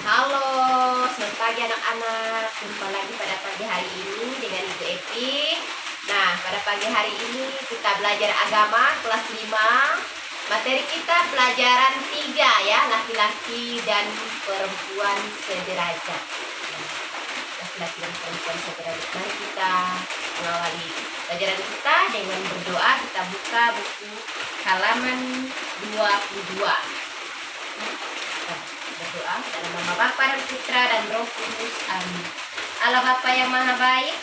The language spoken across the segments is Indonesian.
Halo, selamat pagi anak-anak. Jumpa lagi pada pagi hari ini dengan Ibu Epi. Nah, pada pagi hari ini kita belajar agama kelas 5. Materi kita pelajaran 3 ya, laki-laki dan perempuan sederajat. Laki-laki dan perempuan sederajat. Mari kita mengawali pelajaran kita dengan berdoa. Kita buka buku halaman 22. Berdoa dalam nama Bapa dan Putra dan Roh Kudus. Amin. Allah Bapa yang Maha Baik,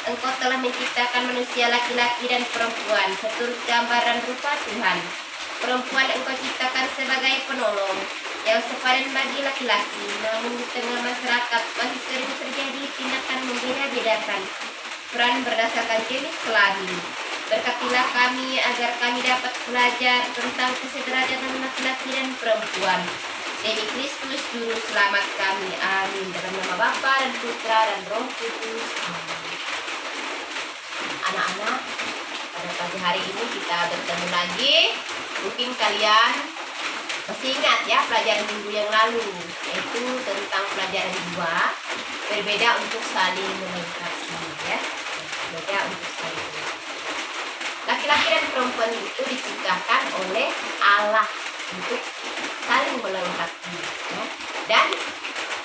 Engkau telah menciptakan manusia laki-laki dan perempuan seturut gambar dan rupa Tuhan. Perempuan Engkau ciptakan sebagai penolong yang sepadan bagi laki-laki, namun di tengah masyarakat masih sering terjadi tindakan membeda-bedakan peran berdasarkan jenis kelamin. Berkatilah kami agar kami dapat belajar tentang kesederajatan laki-laki dan perempuan. Demi Kristus Juru Selamat kami. Amin. Dalam nama Bapa dan Putra dan Roh Kudus. Amin. Anak-anak, pada pagi hari ini kita bertemu lagi. Mungkin kalian masih ingat ya pelajaran minggu yang lalu, yaitu tentang pelajaran 2, berbeda untuk saling melengkapi ya. Berbeda untuk saling melengkapi. Laki-laki dan perempuan itu diciptakan oleh Allah untuk saling melengkapi ya, dan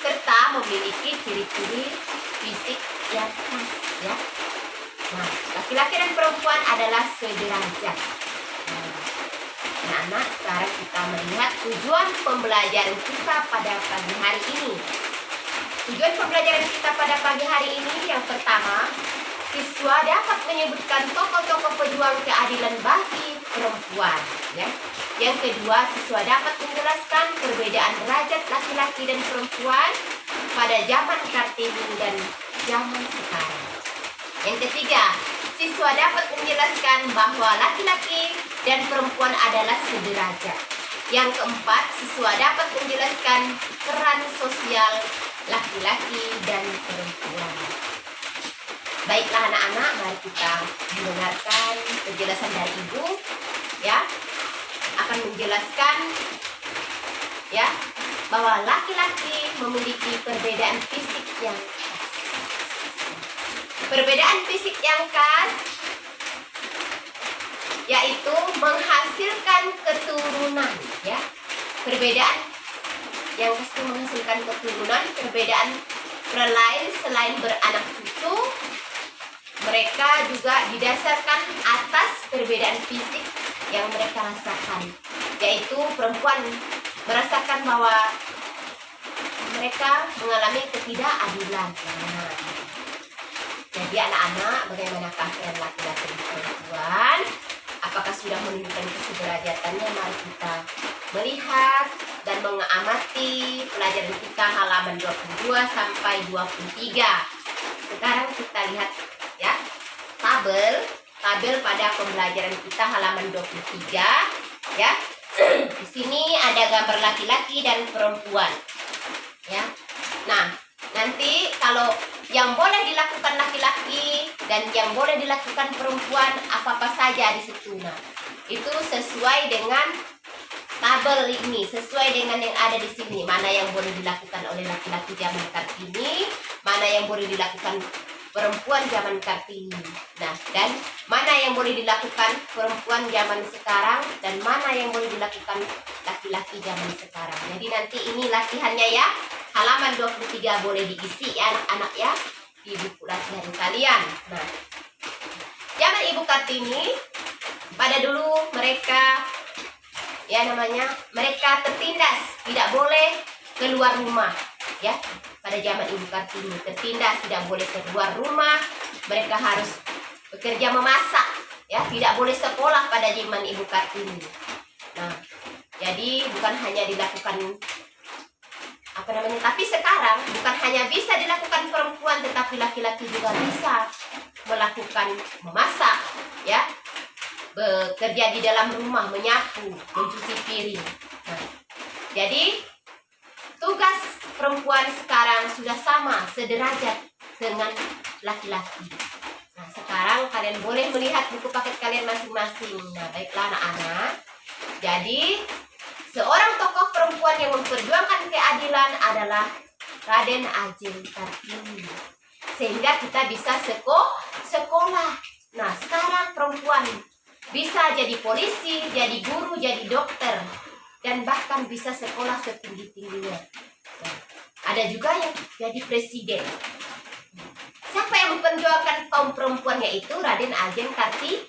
serta memiliki ciri-ciri fisik yang khas ya. Nah, laki-laki dan perempuan adalah sederajat. Nah, sekarang kita melihat tujuan pembelajaran kita pada pagi hari ini. Tujuan pembelajaran kita pada pagi hari ini yang pertama, siswa dapat menyebutkan tokoh-tokoh pejuang keadilan bagi perempuan ya. Yang kedua, siswa dapat menjelaskan perbedaan derajat laki-laki dan perempuan pada zaman Kartini dan zaman sekarang. Yang ketiga, siswa dapat menjelaskan bahwa laki-laki dan perempuan adalah sederajat. Yang keempat, siswa dapat menjelaskan peran sosial laki-laki dan perempuan. Baiklah anak-anak, mari kita mendengarkan penjelasan dari Ibu ya. Akan menjelaskan ya bahwa laki-laki memiliki perbedaan fisik yang khas. Perbedaan fisik yang khas yaitu menghasilkan keturunan ya. Perbedaan yang pasti menghasilkan keturunan, perbedaan lain selain beranak cucu, mereka juga didasarkan atas perbedaan fisik yang mereka rasakan, yaitu perempuan merasakan bahwa mereka mengalami ketidakadilan. Nah, jadi anak-anak, bagaimanakah peran laki-laki dan perempuan? Apakah sudah menunjukkan kesederajatannya? Mari kita melihat dan mengamati pelajaran kita halaman 22 sampai 23. Sekarang kita lihat ya tabel pada pembelajaran kita halaman 23 ya. Di sini ada gambar laki-laki dan perempuan ya. Nah, nanti kalau yang boleh dilakukan laki-laki dan yang boleh dilakukan perempuan apa-apa saja di situ. Nah, itu sesuai dengan tabel ini, sesuai dengan yang ada di sini. Mana yang boleh dilakukan oleh laki-laki zaman Kartini, mana yang boleh dilakukan perempuan zaman Kartini. Nah, dan mana yang boleh dilakukan perempuan zaman sekarang dan mana yang boleh dilakukan laki-laki zaman sekarang. Jadi nanti ini latihannya ya. Halaman 23 boleh diisi ya anak-anak ya di buku latihan kalian. Nah, zaman Ibu Kartini pada dulu mereka mereka tertindas, tidak boleh keluar rumah ya. Pada zaman Ibu Kartini tertindas, tidak boleh keluar rumah, mereka harus bekerja memasak ya, tidak boleh sekolah pada zaman Ibu Kartini. Nah, jadi bukan hanya dilakukan tapi sekarang bukan hanya bisa dilakukan perempuan, tetapi laki-laki juga bisa melakukan memasak ya, bekerja di dalam rumah, menyapu, mencuci piring. Nah, jadi tugas perempuan sekarang sudah sama, sederajat dengan laki-laki. Nah, sekarang kalian boleh melihat buku paket kalian masing-masing. Nah, baiklah anak-anak. Jadi seorang tokoh perempuan yang memperjuangkan keadilan adalah Raden Ajeng Kartini. Sehingga kita bisa sekolah. Nah, sekarang perempuan bisa jadi polisi, jadi guru, jadi dokter, dan bahkan bisa sekolah setinggi-tingginya. Nah, ada juga yang jadi presiden. Siapa yang memperjuangkan kaum perempuan, yaitu Raden Ajeng Kartini.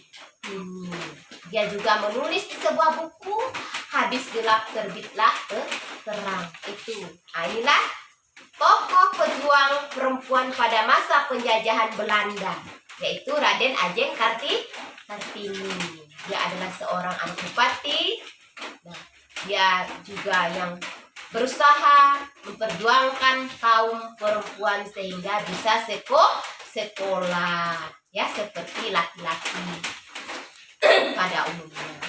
Dia juga menulis di sebuah buku, Habis Gelap Terbitlah Terang. Inilah tokoh pejuang perempuan pada masa penjajahan Belanda, yaitu Raden Ajeng Kartini. Dia adalah seorang anak bupati. Nah, dia juga yang berusaha memperjuangkan kaum perempuan sehingga bisa sekolah, ya, seperti laki-laki pada umumnya.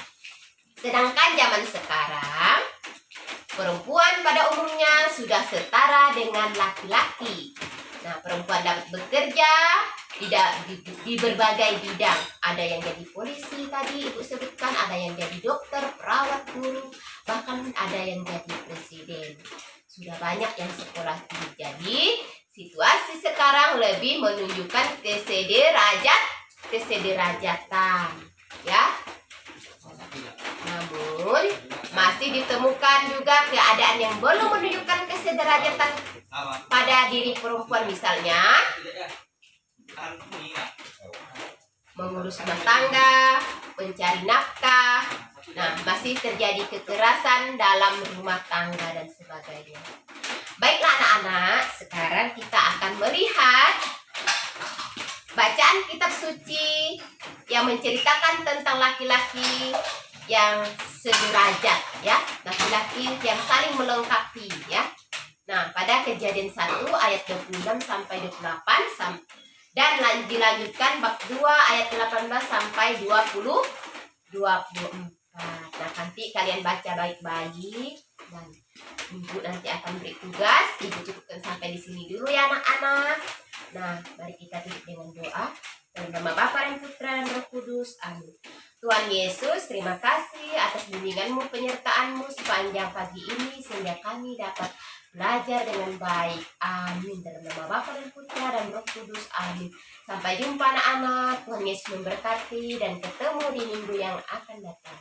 Sedangkan zaman sekarang, perempuan pada umumnya sudah setara dengan laki-laki. Nah, perempuan dapat bekerja di berbagai bidang. Ada yang jadi polisi tadi Ibu sebutkan, ada yang jadi dokter, perawat, guru, bahkan ada yang jadi presiden. Sudah banyak yang sekolah tinggi. Jadi, situasi sekarang lebih menunjukkan kesederajatan, ya. Namun, masih ditemukan juga keadaan yang belum menunjukkan kesederajatan pada diri perempuan, misalnya mengurus rumah tangga, mencari nafkah. Nah, masih terjadi kekerasan dalam rumah tangga dan sebagainya. Baiklah anak-anak, sekarang kita akan melihat bacaan kitab suci yang menceritakan tentang laki-laki yang sederajat, ya, laki-laki yang saling melengkapi, ya. Nah, pada Kejadian 1 ayat 26 sampai 28 dan dilanjutkan bab 2 ayat 18 sampai 24. Nah, nanti kalian baca baik-baik dan Ibu nanti akan beri tugas. Ibu cukupkan sampai di sini dulu ya anak-anak. Nah, mari kita tutup dengan doa. Dalam nama Bapa dan Putra dan Roh Kudus. Amin. Tuhan Yesus, terima kasih atas bimbingan-Mu, penyertaan-Mu sepanjang pagi ini sehingga kami dapat belajar dengan baik. Amin. Dalam nama Bapa dan Putra dan Roh Kudus. Amin. Sampai jumpa anak-anak. Tuhan Yesus memberkati dan ketemu di minggu yang akan datang.